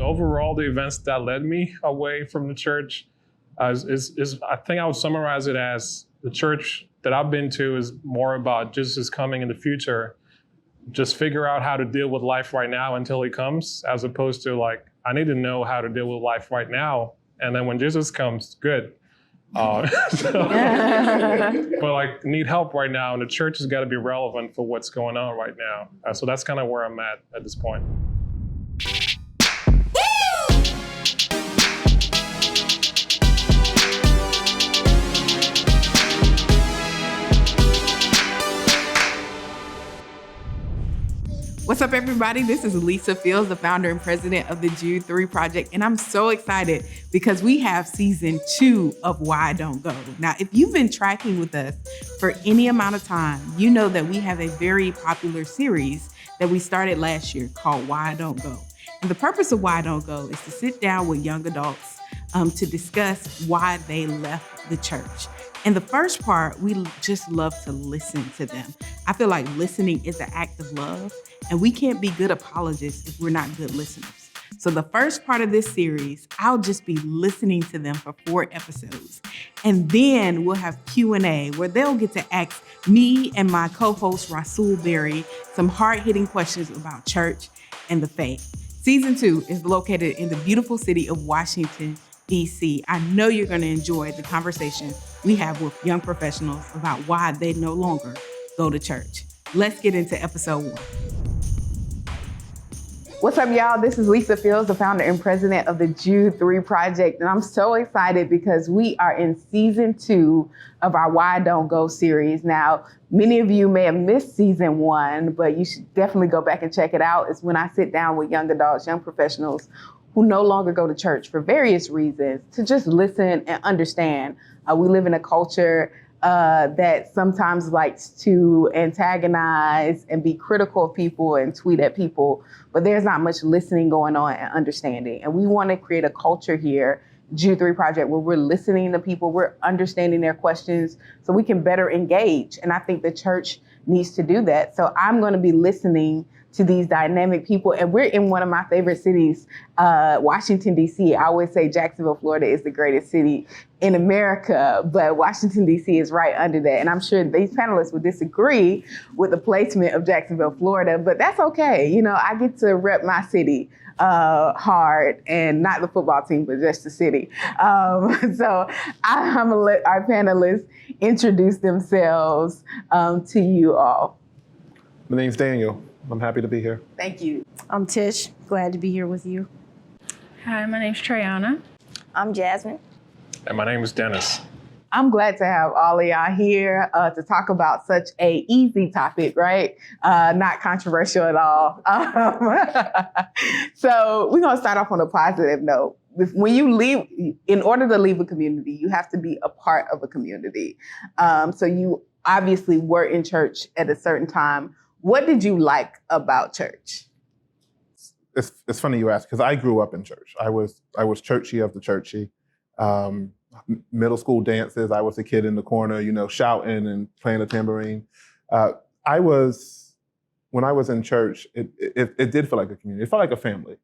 Overall, the events that led me away from the church is I think I would summarize it as the church that I've been to is more about Jesus coming in the future. Just figure out how to deal with life right now until he comes, as opposed to like, I need to know how to deal with life right now. And then when Jesus comes, good. But like need help right now, and the church has got to be relevant for what's going on right now. So that's kind of where I'm at this point. What's up, everybody? This is Lisa Fields, the founder and president of the Jude 3 Project, and I'm so excited because we have season 2 of Why I Don't Go. Now, if you've been tracking with us for any amount of time, you know that we have a very popular series that we started last year called Why I Don't Go. And the purpose of Why I Don't Go is to sit down with young adults to discuss why they left the church. And the first part, we just love to listen to them. I feel like listening is an act of love, and we can't be good apologists if we're not good listeners. So the first part of this series, I'll just be listening to them for 4 episodes. And then we'll have Q&A where they'll get to ask me and my co-host Rasul Berry some hard-hitting questions about church and the faith. Season 2 is located in the beautiful city of Washington, D.C. I know you're going to enjoy the conversation we have with young professionals about why they no longer go to church. Let's get into episode 1. What's up, y'all? This is Lisa Fields, the founder and president of the Jude 3 Project. And I'm so excited because we are in season 2 of our Why I Don't Go series. Now, many of you may have missed season 1, but you should definitely go back and check it out. It's when I sit down with young adults, young professionals who no longer go to church for various reasons, to just listen and understand. We live in a culture that sometimes likes to antagonize and be critical of people and tweet at people, but there's not much listening going on and understanding. And we want to create a culture here, Jude 3 Project, where we're listening to people, we're understanding their questions so we can better engage. And I think the church needs to do that. So I'm going to be listening to these dynamic people. And we're in one of my favorite cities, Washington, D.C. I always say Jacksonville, Florida is the greatest city in America, but Washington, D.C. is right under that. And I'm sure these panelists would disagree with the placement of Jacksonville, Florida, but that's okay. You know, I get to rep my city hard, and not the football team, but just the city. So I'm gonna let our panelists introduce themselves to you all. My name's Daniel. I'm happy to be here. Thank you. I'm Tish. Glad to be here with you. Hi, my name's Treyana. I'm Jasmine. And my name is Dennis. I'm glad to have all of y'all here to talk about such a easy topic, right? Not controversial at all. So we're gonna start off on a positive note. When you leave, in order to leave a community, you have to be a part of a community. So you obviously were in church at a certain time. What did you like about church? It's funny you ask, because I grew up in church. I was churchy of the churchy. Middle school dances, I was a kid in the corner, you know, shouting and playing the tambourine. When I was in church, it did feel like a community. It felt like a family.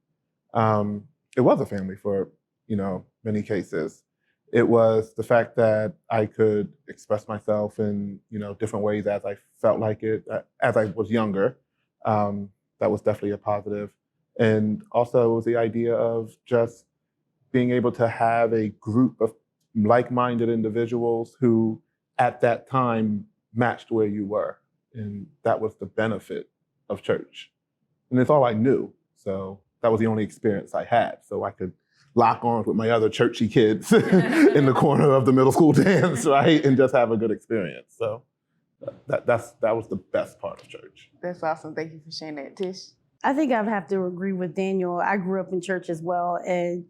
It was a family for, you know, many cases. It was the fact that I could express myself in, you know, different ways as I felt like it, as I was younger. That was definitely a positive. And also it was the idea of just being able to have a group of like-minded individuals who at that time matched where you were. And that was the benefit of church. And it's all I knew. So that was the only experience I had. So I could lock arms with my other churchy kids in the corner of the middle school dance, right? And just have a good experience. So that was the best part of church. That's awesome. Thank you for sharing that, Tish. I think I'd have to agree with Daniel. I grew up in church as well, and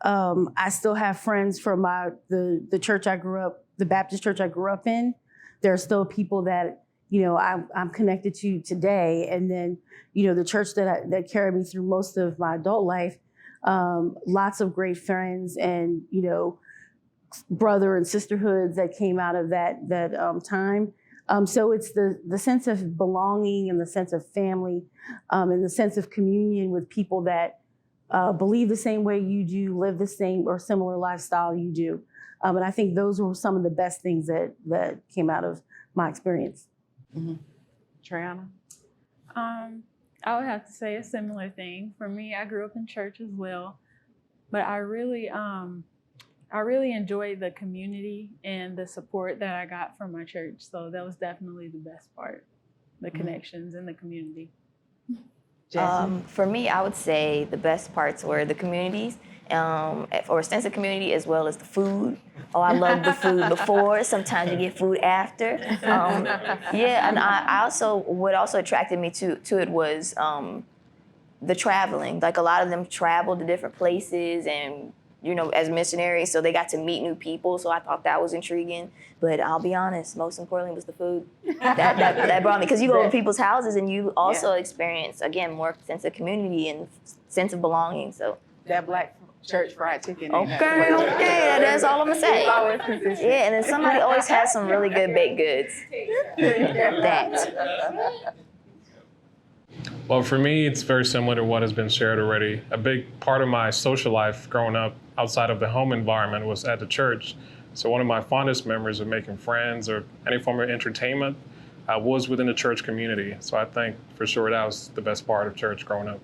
I still have friends from the church I grew up, the Baptist church I grew up in. There are still people that, you know, I'm connected to today. And then, you know, the church that carried me through most of my adult life, lots of great friends and, you know, brother and sisterhoods that came out of that time. So it's the sense of belonging and the sense of family and the sense of communion with people that believe the same way you do, live the same or similar lifestyle you do. And I think those were some of the best things that came out of my experience. Mm-hmm. Triana? I would have to say a similar thing. For me, I grew up in church as well, but I really enjoyed the community and the support that I got from my church. So that was definitely the best part, the connections in the community. For me, I would say the best parts were the communities, or extensive community, as well as the food. Oh, I love the food before. Sometimes you get food after. Yeah, and I also, what also attracted me to it was the traveling. Like a lot of them traveled to different places and, you know, as missionaries, so they got to meet new people. So I thought that was intriguing. But I'll be honest, most importantly was the food. That brought me, because you go to people's houses and you also experience, again, more sense of community and sense of belonging. So That black church fried chicken. okay, that's all I'm gonna say. Yeah, and then somebody always has some really good baked goods. That. Well, for me, it's very similar to what has been shared already. A big part of my social life growing up outside of the home environment was at the church. So one of my fondest memories of making friends or any form of entertainment was within the church community. So I think for sure that was the best part of church growing up.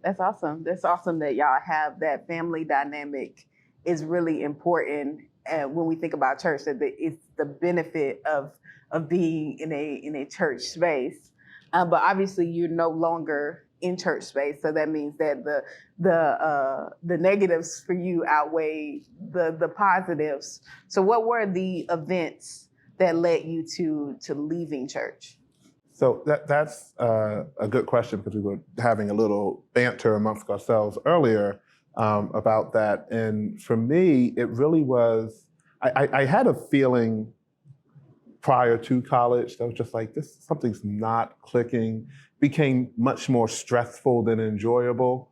That's awesome. That's awesome that y'all have that family dynamic is really important when we think about church, that it's the benefit of being in a church space. But obviously you're no longer in church space. So that means that the negatives for you outweigh the positives. So what were the events that led you to leaving church? So that's a good question, because we were having a little banter amongst ourselves earlier about that. And for me, it really was, I had a feeling prior to college that was just like, something's not clicking, became much more stressful than enjoyable.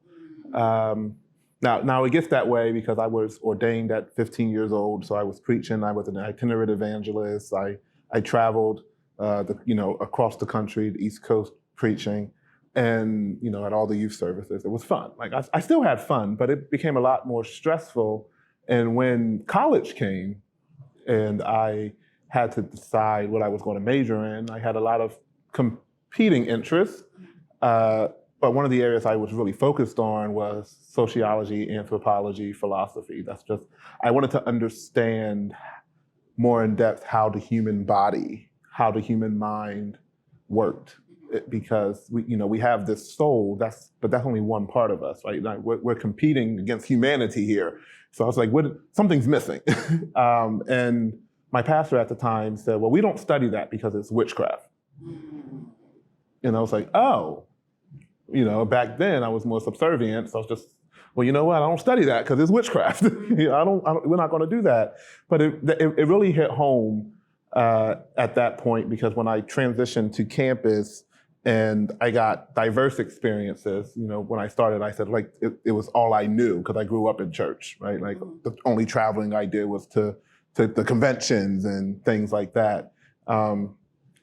Now it gets that way because I was ordained at 15 years old, so I was preaching, I was an itinerant evangelist, I traveled across the country, the East Coast, preaching, and at all the youth services. It was fun. Like I still had fun, but it became a lot more stressful. And when college came, and I had to decide what I was going to major in, I had a lot of competing interests. But one of the areas I was really focused on was sociology, anthropology, philosophy. I wanted to understand more in depth how the human body, how the human mind worked, because we have this soul. But that's only one part of us, right? Like we're competing against humanity here. So I was like, something's missing. And my pastor at the time said, well, we don't study that because it's witchcraft. And I was like, oh, back then I was more subservient. So I was just, well, you know what? I don't study that because it's witchcraft. We're not going to do that. But it really hit home at that point, because when I transitioned to campus and I got diverse experiences, when I started, I said, like, it was all I knew because I grew up in church, right? Like the only traveling I did was to the conventions and things like that.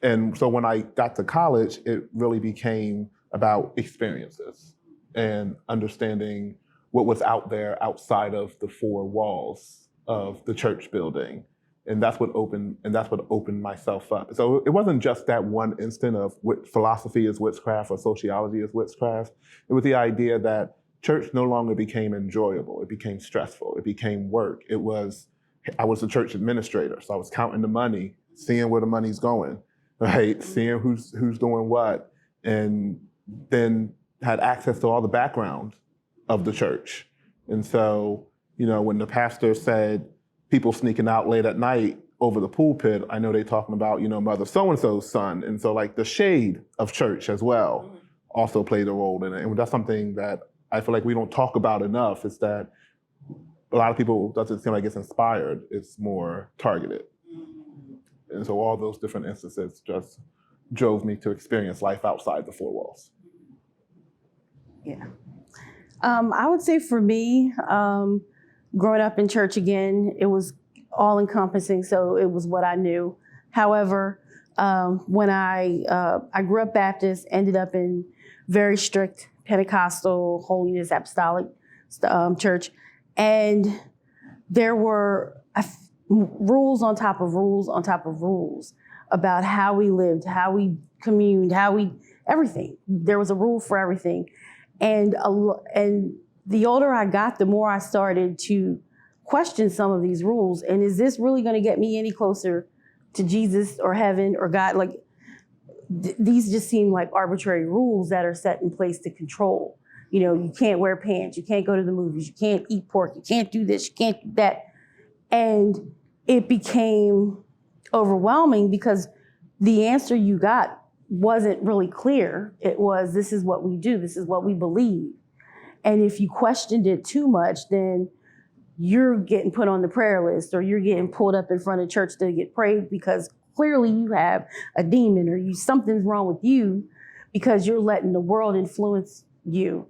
And so when I got to college, it really became about experiences and understanding what was out there outside of the four walls of the church building. And that's what opened myself up. So it wasn't just that one instant of philosophy is witchcraft or sociology is witchcraft. It was the idea that church no longer became enjoyable. It became stressful. It became work. I was a church administrator, so I was counting the money, seeing where the money's going, right? Seeing who's doing what, and then had access to all the background of the church. And so, when the pastor said people sneaking out late at night over the pulpit, I know they're talking about, Mother so-and-so's son. And so like the shade of church as well also played a role in it. And that's something that I feel like we don't talk about enough, is that a lot of people, doesn't seem like it's inspired, it's more targeted. And so all those different instances just drove me to experience life outside the four walls. Yeah. I would say for me, growing up in church again, it was all encompassing, so it was what I knew. However, when I grew up Baptist, ended up in very strict Pentecostal Holiness Apostolic Church, and there were rules on top of rules on top of rules about how we lived, how we communed, everything. There was a rule for everything. And the older I got, the more I started to question some of these rules. And is this really going to get me any closer to Jesus or heaven or God? Like, these just seem like arbitrary rules that are set in place to control. You know, you can't wear pants, you can't go to the movies, you can't eat pork, you can't do this, you can't do that. And it became overwhelming because the answer you got wasn't really clear. It was, this is what we do, this is what we believe. And if you questioned it too much, then you're getting put on the prayer list or you're getting pulled up in front of church to get prayed because clearly you have a demon or something's wrong with you because you're letting the world influence you.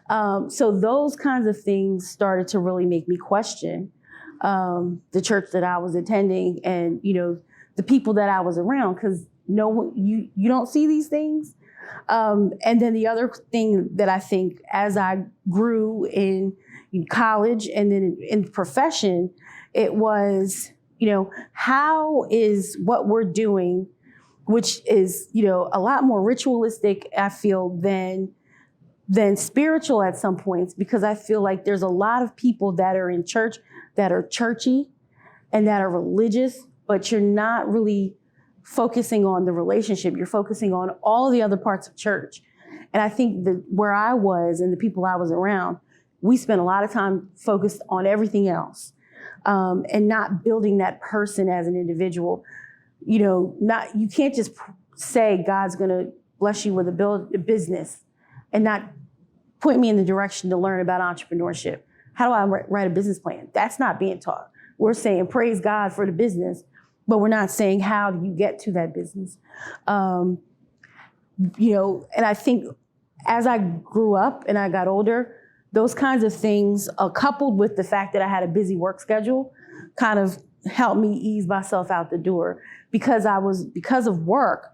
So those kinds of things started to really make me question the church that I was attending and, you know, the people that I was around, because you don't see these things. And then the other thing that I think as I grew in college and then in profession, it was, you know, how is what we're doing, which is, you know, a lot more ritualistic, I feel, than spiritual at some points, because I feel like there's a lot of people that are in church that are churchy and that are religious, but you're not really focusing on the relationship. You're focusing on all the other parts of church. And I think that where I was and the people I was around, we spent a lot of time focused on everything else and not building that person as an individual. You know, you can't just say God's going to bless you with a business and not point me in the direction to learn about entrepreneurship. How do I write a business plan? That's not being taught. We're saying praise God for the business, but we're not saying how do you get to that business. You know, and I think as I grew up and I got older, those kinds of things, coupled with the fact that I had a busy work schedule, kind of helped me ease myself out the door because of work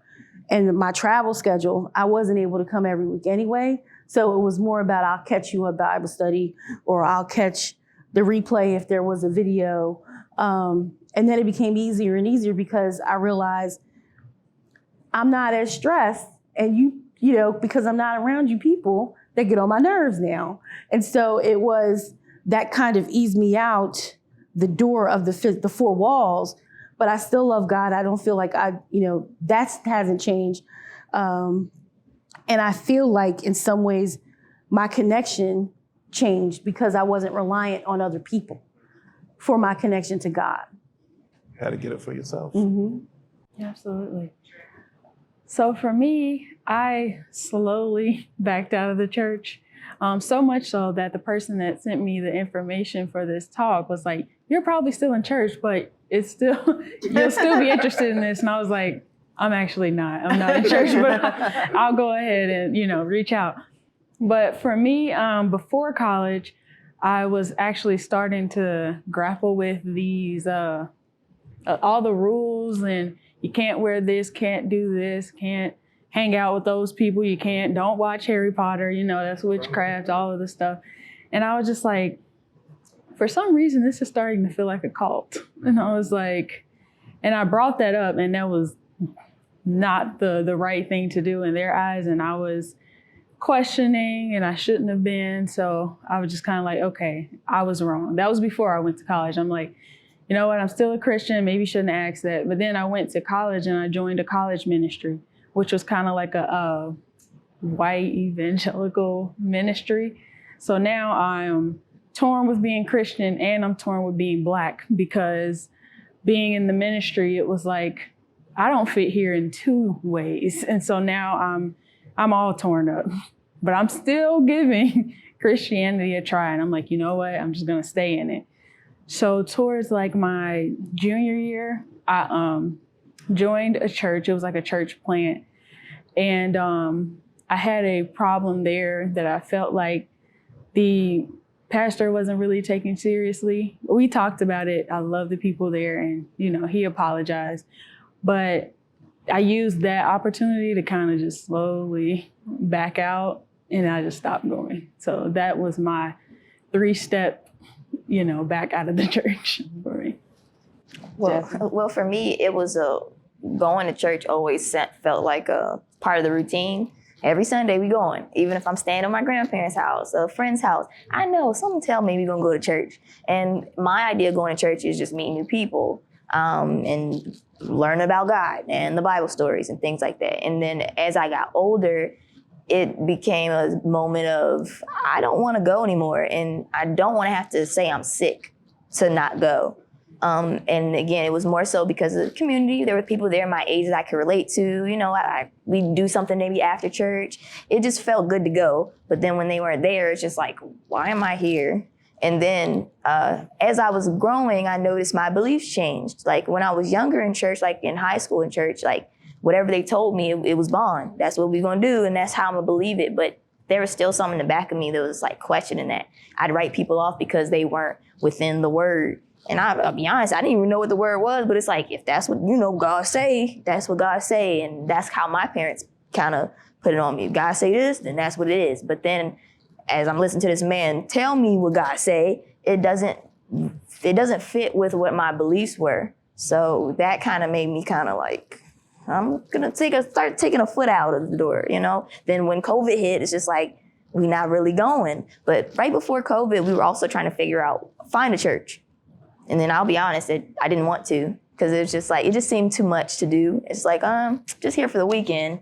and my travel schedule, I wasn't able to come every week anyway. So it was more about I'll catch you a Bible study or I'll catch the replay if there was a video. And then it became easier and easier because I realized I'm not as stressed and you know, because I'm not around you people that get on my nerves now. And so it was that kind of eased me out the door of the four walls, but I still love God. I don't feel like that hasn't changed. And I feel like in some ways my connection changed because I wasn't reliant on other people for my connection to God. You had to get it for yourself. Mm-hmm. Absolutely. So for me, I slowly backed out of the church, so much so that the person that sent me the information for this talk was like, you're probably still in church, but you'll still be interested in this. And I was like, I'm actually not. I'm not in church, but I'll go ahead and, reach out. But for me, before college, I was actually starting to grapple with these, all the rules, and you can't wear this, can't do this, can't hang out with those people, don't watch Harry Potter, that's witchcraft, all of this stuff. And I was just like, for some reason, this is starting to feel like a cult. And I was like, and I brought that up, and that was not the right thing to do in their eyes. And I was questioning, and I shouldn't have been. So I was just kind of like, okay, I was wrong. That was before I went to college. I'm like, you know what, I'm still a Christian, maybe shouldn't ask that. But then I went to college and I joined a college ministry, which was kind of like a white evangelical ministry. So now I'm torn with being Christian and I'm torn with being Black, because being in the ministry, it was like, I don't fit here in two ways. And so now I'm all torn up, but I'm still giving Christianity a try. And I'm like, you know what, I'm just gonna stay in it. So towards like my junior year, I joined a church. It was like a church plant. And I had a problem there that I felt like the pastor wasn't really taking seriously. We talked about it. I love the people there, and he apologized. But I used that opportunity to kind of just slowly back out and I just stopped going. So that was my 3-step, back out of the church for me. Well, for me, it was going to church always felt like a part of the routine. Every Sunday we going, even if I'm staying at my grandparents' house, a friend's house. I know someone tell me we're gonna go to church, and my idea of going to church is just meeting new people and learn about God and the Bible stories and things like that. And then as I got older, it became a moment of I don't want to go anymore, and I don't want to have to say I'm sick to not go. And again, it was more so because of the community. There were people there my age that I could relate to. We'd do something maybe after church. It just felt good to go. But then when they weren't there, it's just like, why am I here? And then as I was growing, I noticed my beliefs changed. Like when I was younger in church, like in high school in church, like whatever they told me, it was bond. That's what we're going to do, and that's how I'm going to believe it. But there was still something in the back of me that was like questioning that. I'd write people off because they weren't within the word. And I'll be honest, I didn't even know what the word was, but it's like, if that's what, God say, that's what God say. And that's how my parents kind of put it on me. If God say this, then that's what it is. But then as I'm listening to this man tell me what God say, it doesn't fit with what my beliefs were. So that kind of made me kind of like, I'm going to start taking a foot out of the door, Then when COVID hit, it's just like, we're not really going. But right before COVID, we were also trying to find a church. And then I'll be honest, I didn't want to, because it was just like, it just seemed too much to do. It's like, just here for the weekend.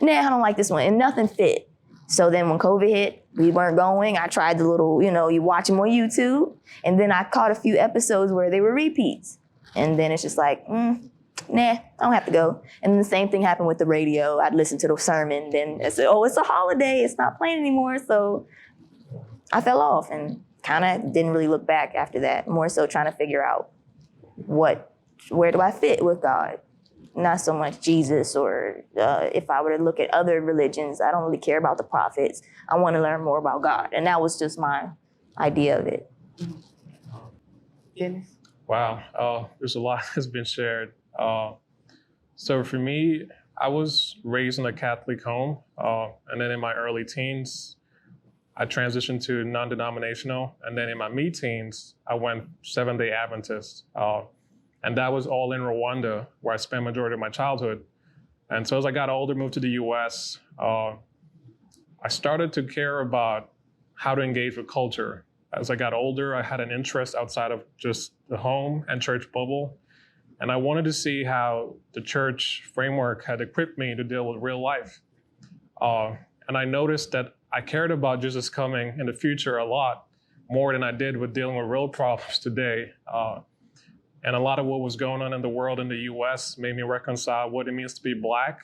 Nah, I don't like this one. And nothing fit. So then when COVID hit, we weren't going. I tried the little, you watch them on YouTube. And then I caught a few episodes where they were repeats. And then it's just like, nah, I don't have to go. And then the same thing happened with the radio. I'd listen to the sermon. Then I said, it's a holiday. It's not playing anymore. So I fell off and kind of didn't really look back after that. More so trying to figure out where do I fit with God? Not so much Jesus, or if I were to look at other religions, I don't really care about the prophets. I want to learn more about God. And that was just my idea of it. Dennis? Wow, there's a lot that's been shared. So for me, I was raised in a Catholic home, and then in my early teens, I transitioned to non-denominational, and then in my mid-teens, I went Seventh-day Adventist. And that was all in Rwanda, where I spent majority of my childhood. And so as I got older, moved to the US, I started to care about how to engage with culture. As I got older, I had an interest outside of just the home and church bubble. And I wanted to see how the church framework had equipped me to deal with real life. And I noticed that I cared about Jesus coming in the future a lot more than I did with dealing with real problems today. And a lot of what was going on in the world in the US made me reconcile what it means to be Black.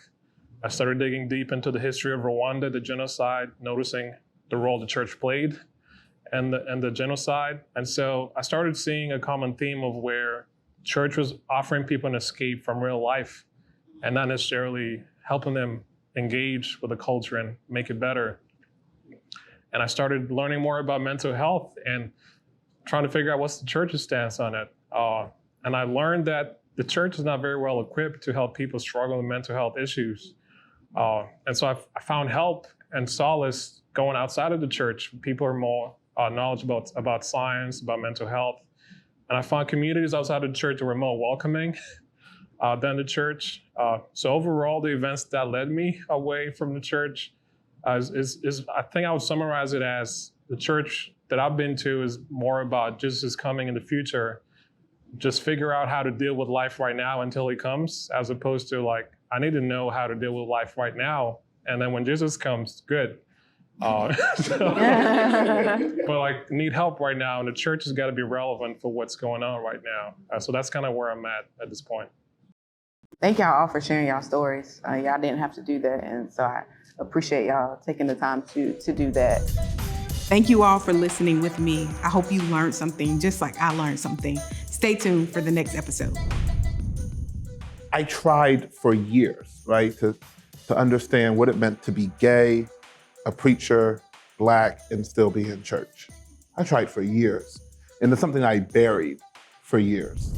I started digging deep into the history of Rwanda, the genocide, noticing the role the church played and the genocide. And so I started seeing a common theme of where church was offering people an escape from real life and not necessarily helping them engage with the culture and make it better. And I started learning more about mental health and trying to figure out what's the church's stance on it. And I learned that the church is not very well equipped to help people struggle with mental health issues. And so I found help and solace going outside of the church. People are more knowledgeable about science, about mental health. And I found communities outside of the church that were more welcoming than the church. So overall, the events that led me away from the church is I think I would summarize it as the church that I've been to is more about Jesus coming in the future. Just figure out how to deal with life right now until he comes, as opposed to like, I need to know how to deal with life right now. And then when Jesus comes, good. But like, need help right now. And the church has got to be relevant for what's going on right now. So that's kind of where I'm at this point. Thank y'all all for sharing y'all stories. Y'all didn't have to do that. And so I appreciate y'all taking the time to do that. Thank you all for listening with me. I hope you learned something just like I learned something. Stay tuned for the next episode. I tried for years, right, to understand what it meant to be gay, a preacher, Black, and still be in church. I tried for years, and it's something I buried for years.